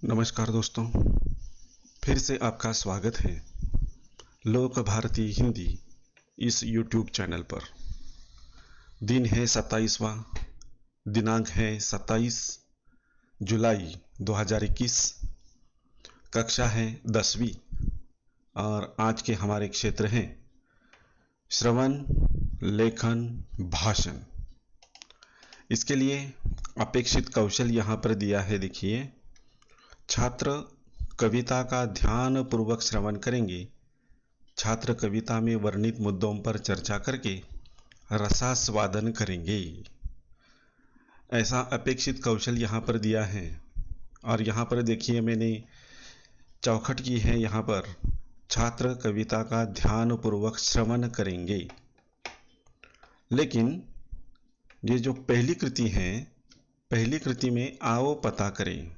नमस्कार दोस्तों, फिर से आपका स्वागत है लोक भारती हिंदी इस YouTube चैनल पर। दिन है 27वां, दिनांक है 27 जुलाई 2021, कक्षा है 10वीं और आज के हमारे क्षेत्र हैं श्रवण, लेखन, भाषण। इसके लिए अपेक्षित कौशल यहाँ पर दिया है। देखिए, छात्र कविता का ध्यान पूर्वक श्रवण करेंगे। छात्र कविता में वर्णित मुद्दों पर चर्चा करके रसास्वादन करेंगे। ऐसा अपेक्षित कौशल यहाँ पर दिया है। और यहाँ पर देखिए, मैंने चौखट की है। यहाँ पर छात्र कविता का ध्यान पूर्वक श्रवण करेंगे। लेकिन ये जो पहली कृति है, पहली कृति में आओ पता करें।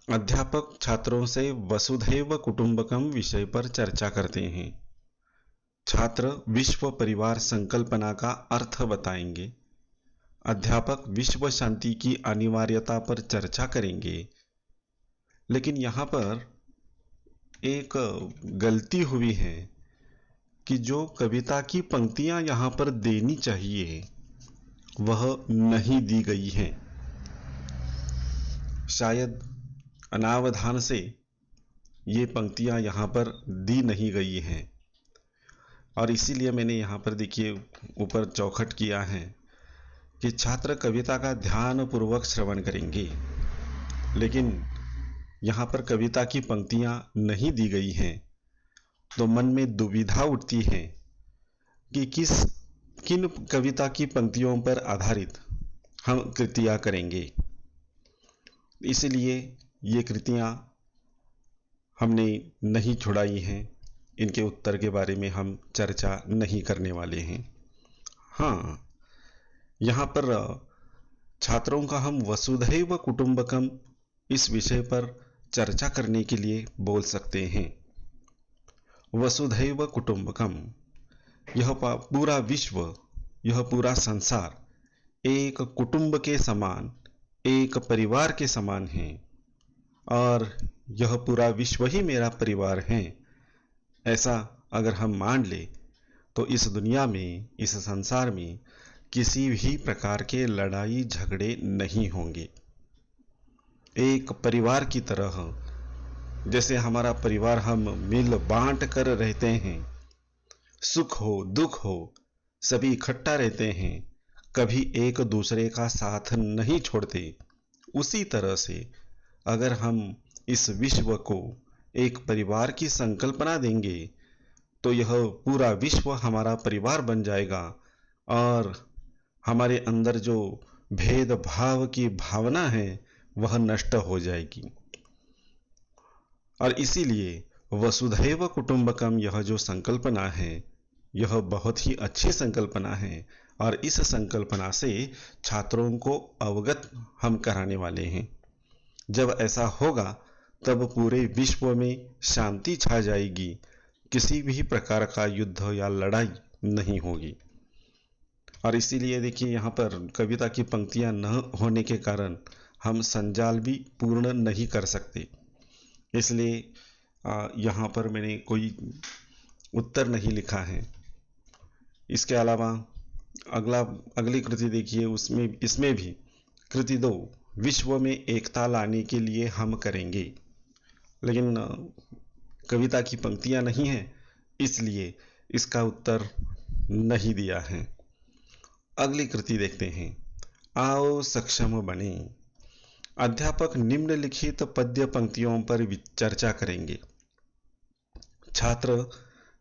अध्यापक छात्रों से वसुधैव कुटुंबकम विषय पर चर्चा करते हैं। छात्र विश्व परिवार संकल्पना का अर्थ बताएंगे। अध्यापक विश्व शांति की अनिवार्यता पर चर्चा करेंगे। लेकिन यहाँ पर एक गलती हुई है कि जो कविता की पंक्तियाँ यहाँ पर देनी चाहिए वह नहीं दी गई हैं। शायद अनावधान से ये पंक्तियाँ यहाँ पर दी नहीं गई हैं और इसीलिए मैंने यहाँ पर देखिए ऊपर चौखट किया है कि छात्र कविता का ध्यान पूर्वक श्रवण करेंगे। लेकिन यहाँ पर कविता की पंक्तियाँ नहीं दी गई हैं, तो मन में दुविधा उठती है कि किन कविता की पंक्तियों पर आधारित हम कृतियाँ करेंगे। इसलिए ये कृतियाँ हमने नहीं छुड़ाई हैं। इनके उत्तर के बारे में हम चर्चा नहीं करने वाले हैं। हाँ, यहाँ पर छात्रों का हम वसुधैव कुटुंबकम इस विषय पर चर्चा करने के लिए बोल सकते हैं। वसुधैव कुटुंबकम, यह पूरा विश्व, यह पूरा संसार एक कुटुंब के समान, एक परिवार के समान है और यह पूरा विश्व ही मेरा परिवार है। ऐसा अगर हम मान ले तो इस दुनिया में, इस संसार में किसी भी प्रकार के लड़ाई झगड़े नहीं होंगे। एक परिवार की तरह, जैसे हमारा परिवार हम मिल बांट कर रहते हैं, सुख हो दुख हो सभी इकट्ठा रहते हैं, कभी एक दूसरे का साथ नहीं छोड़ते। उसी तरह से अगर हम इस विश्व को एक परिवार की संकल्पना देंगे तो यह पूरा विश्व हमारा परिवार बन जाएगा और हमारे अंदर जो भेदभाव की भावना है वह नष्ट हो जाएगी। और इसीलिए वसुधैव कुटुंबकम, यह जो संकल्पना है यह बहुत ही अच्छी संकल्पना है और इस संकल्पना से छात्रों को अवगत हम कराने वाले हैं। जब ऐसा होगा तब पूरे विश्व में शांति छा जाएगी, किसी भी प्रकार का युद्ध या लड़ाई नहीं होगी। और इसीलिए देखिए, यहाँ पर कविता की पंक्तियाँ न होने के कारण हम संजाल भी पूर्ण नहीं कर सकते। इसलिए यहाँ पर मैंने कोई उत्तर नहीं लिखा है। इसके अलावा अगली कृति देखिए, इसमें भी कृति 2, विश्व में एकता लाने के लिए हम करेंगे। लेकिन कविता की पंक्तियाँ नहीं हैं, इसलिए इसका उत्तर नहीं दिया है। अगली कृति देखते हैं, आओ सक्षम बने। अध्यापक निम्नलिखित पद्य पंक्तियों पर चर्चा करेंगे। छात्र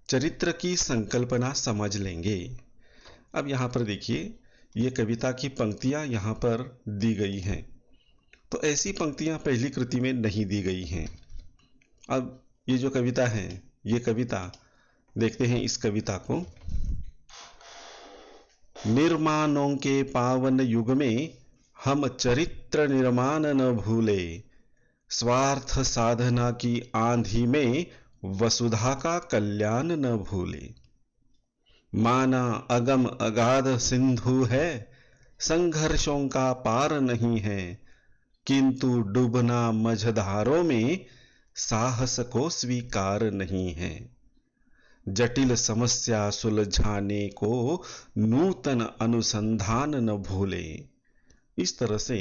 चरित्र की संकल्पना समझ लेंगे। अब यहाँ पर देखिए, ये कविता की पंक्तियाँ यहाँ पर दी गई हैं, तो ऐसी पंक्तियाँ पहली कृति में नहीं दी गई हैं। अब ये जो कविता है, ये कविता देखते हैं। इस कविता को, निर्माणों के पावन युग में हम चरित्र निर्माण न भूले, स्वार्थ साधना की आंधी में वसुधा का कल्याण न भूले। माना अगम अगाध सिंधु है, संघर्षों का पार नहीं है, किंतु डूबना मझधारों में साहस को स्वीकार नहीं है। जटिल समस्या सुलझाने को नूतन अनुसंधान न भूले। इस तरह से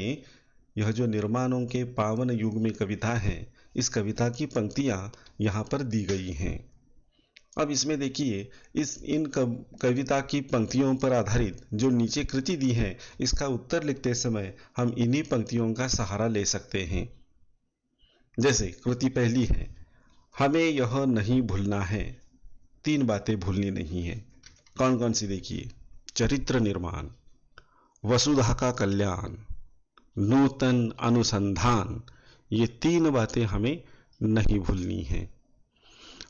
यह जो निर्माणों के पावन युग में कविता है, इस कविता की पंक्तियां यहाँ पर दी गई हैं। अब इसमें देखिए, इन कविता की पंक्तियों पर आधारित जो नीचे कृति दी है, इसका उत्तर लिखते समय हम इन्हीं पंक्तियों का सहारा ले सकते हैं। जैसे कृति पहली है, हमें यह नहीं भूलना है, 3 बातें भूलनी नहीं है। कौन कौन सी देखिए, चरित्र निर्माण, वसुधा का कल्याण, नूतन अनुसंधान, ये 3 बातें हमें नहीं भूलनी है।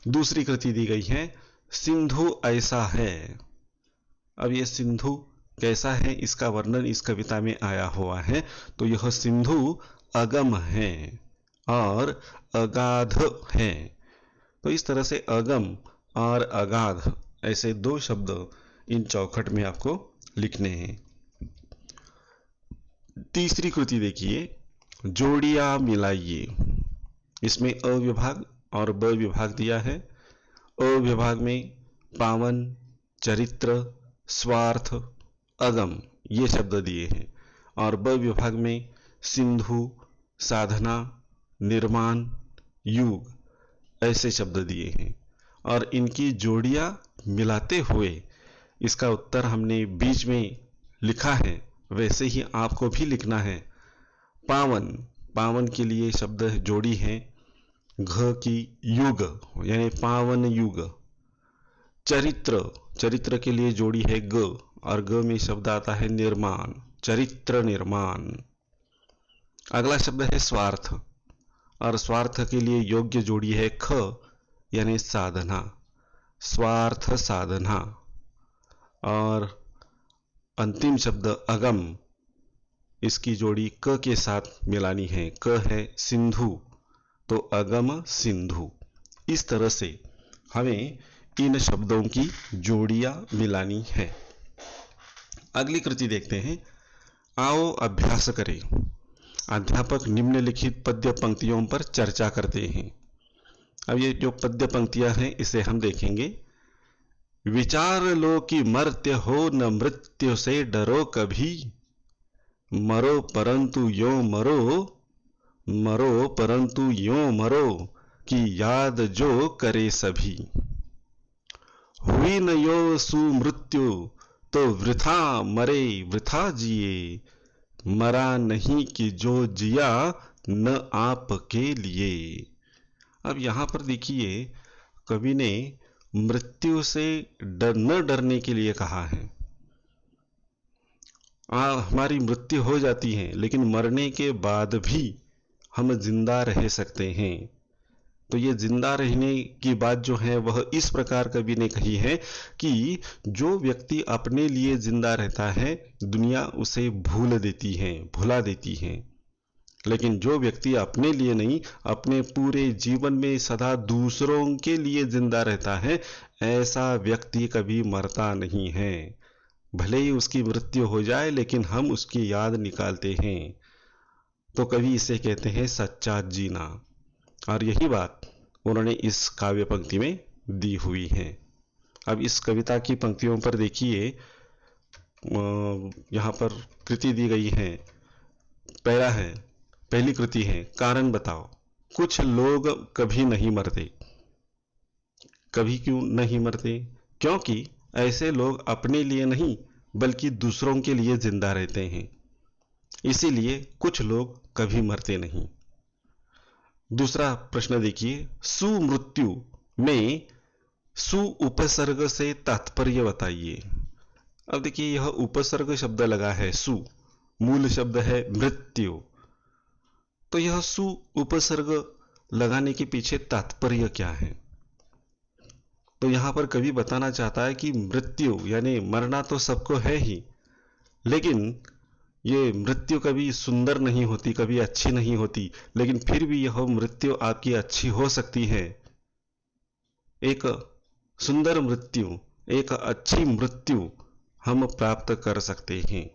दूसरी कृति दी गई है, सिंधु ऐसा है। अब ये सिंधु कैसा है, इसका वर्णन इस कविता में आया हुआ है। तो यह सिंधु अगम है और अगाध है। तो इस तरह से अगम और अगाध, ऐसे 2 शब्द इन चौखट में आपको लिखने हैं। तीसरी कृति देखिए, जोड़ियां मिलाइए। इसमें अ विभाग और ब विभाग दिया है। अ विभाग में पावन, चरित्र, स्वार्थ, अगम, ये शब्द दिए हैं। और ब विभाग में सिंधु, साधना, निर्माण, युग, ऐसे शब्द दिए हैं। और इनकी जोड़ियां मिलाते हुए इसका उत्तर हमने बीच में लिखा है, वैसे ही आपको भी लिखना है। पावन, पावन के लिए शब्द जोड़ी है घ की युग, यानी पावन युग। चरित्र, चरित्र के लिए जोड़ी है ग, और ग में शब्द आता है निर्माण, चरित्र निर्माण। अगला शब्द है स्वार्थ, और स्वार्थ के लिए योग्य जोड़ी है ख, यानी साधना, स्वार्थ साधना। और अंतिम शब्द अगम, इसकी जोड़ी क के साथ मिलानी है, क है सिंधु, तो अगम सिंधु। इस तरह से हमें इन शब्दों की जोड़ियां मिलानी है। अगली कृति देखते हैं, आओ अभ्यास करें। अध्यापक निम्नलिखित पद्य पंक्तियों पर चर्चा करते हैं। अब ये जो पद्य पंक्तियां हैं, इसे हम देखेंगे। विचार लो कि मर्त्य हो न मृत्यु से डरो कभी, मरो परंतु यो मरो, मरो परंतु यो मरो कि याद जो करे सभी। हुई न यो सुमृत्यु तो वृथा मरे वृथा जिए, मरा नहीं कि जो जिया न आपके लिए। अब यहां पर देखिए, कवि ने मृत्यु से न डरने के लिए कहा है। हमारी मृत्यु हो जाती है, लेकिन मरने के बाद भी हम जिंदा रह सकते हैं। तो ये जिंदा रहने की बात जो है, वह इस प्रकार कवि ने कही है कि जो व्यक्ति अपने लिए जिंदा रहता है, दुनिया उसे भूल देती है, भुला देती है। लेकिन जो व्यक्ति अपने लिए नहीं, अपने पूरे जीवन में सदा दूसरों के लिए जिंदा रहता है, ऐसा व्यक्ति कभी मरता नहीं है। भले ही उसकी मृत्यु हो जाए, लेकिन हम उसकी याद निकालते हैं। तो कवि इसे कहते हैं सच्चा जीना। और यही बात उन्होंने इस काव्य पंक्ति में दी हुई है। अब इस कविता की पंक्तियों पर देखिए, यहाँ पर कृति दी गई है। पहली कृति है, कारण बताओ। कुछ लोग कभी नहीं मरते। कभी क्यों नहीं मरते? क्योंकि ऐसे लोग अपने लिए नहीं, बल्कि दूसरों के लिए जिंदा रहते हैं, इसीलिए कुछ लोग कभी मरते नहीं। दूसरा प्रश्न देखिए, सुमृत्यु में सु उपसर्ग से तात्पर्य बताइए। अब देखिए, यह उपसर्ग शब्द लगा है सु, मूल शब्द है मृत्यु। तो यह सु उपसर्ग लगाने के पीछे तात्पर्य क्या है? तो यहां पर कवि बताना चाहता है कि मृत्यु यानी मरना तो सबको है ही, लेकिन ये मृत्यु कभी सुंदर नहीं होती, कभी अच्छी नहीं होती, लेकिन फिर भी यह मृत्यु आपकी अच्छी हो सकती है। एक सुंदर मृत्यु, एक अच्छी मृत्यु हम प्राप्त कर सकते हैं।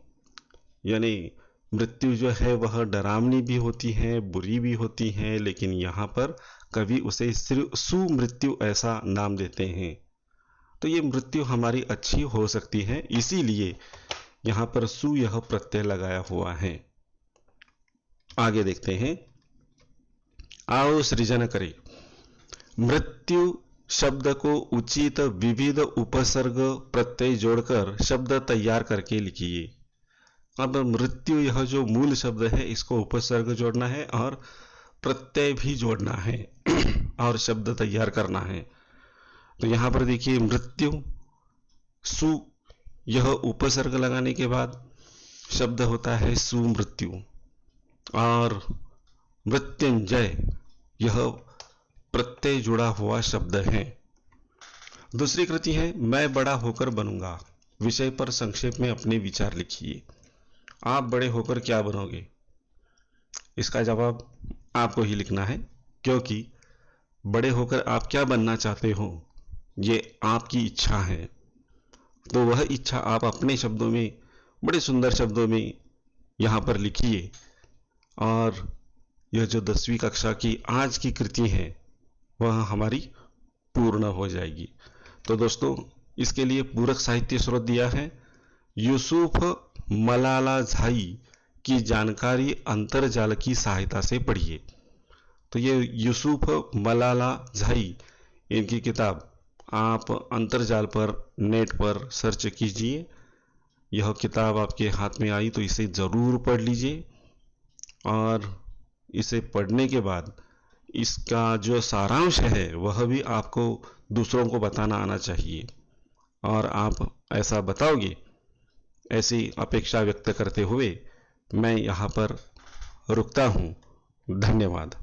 यानी मृत्यु जो है वह डरावनी भी होती है, बुरी भी होती है, लेकिन यहाँ पर कवि उसे सिर्फ सुमृत्यु ऐसा नाम देते हैं। तो ये मृत्यु हमारी अच्छी हो सकती है, इसीलिए यहाँ पर सु यह प्रत्यय लगाया हुआ है। आगे देखते हैं। आओ सृजन करें। मृत्यु शब्द को उचित विविध उपसर्ग प्रत्यय जोड़कर शब्द तैयार करके लिखिए। अब मृत्यु यह जो मूल शब्द है इसको उपसर्ग जोड़ना है और प्रत्यय भी जोड़ना है और शब्द तैयार करना है। तो यहां पर देखिए मृत्यु सु, यह उपसर्ग लगाने के बाद शब्द होता है सुमृत्यु। और मृत्युंजय यह प्रत्यय जुड़ा हुआ शब्द है। दूसरी कृति है मैं बड़ा होकर बनूंगा। विषय पर संक्षेप में अपने विचार लिखिए। आप बड़े होकर क्या बनोगे? इसका जवाब आपको ही लिखना है, क्योंकि बड़े होकर आप क्या बनना चाहते हो ये आपकी इच्छा है। तो वह इच्छा आप अपने शब्दों में, बड़े सुंदर शब्दों में यहाँ पर लिखिए और यह जो 10वीं कक्षा की आज की कृति है वह हमारी पूर्ण हो जाएगी। तो दोस्तों, इसके लिए पूरक साहित्य स्रोत दिया है। यूसुफ मलाला झाई की जानकारी अंतर्जाल की सहायता से पढ़िए। तो ये यूसुफ मलाला झाई, इनकी किताब आप अंतर्जाल पर, नेट पर सर्च कीजिए। यह किताब आपके हाथ में आई तो इसे ज़रूर पढ़ लीजिए और इसे पढ़ने के बाद इसका जो सारांश है वह भी आपको दूसरों को बताना आना चाहिए और आप ऐसा बताओगे, ऐसी अपेक्षा व्यक्त करते हुए मैं यहाँ पर रुकता हूँ। धन्यवाद।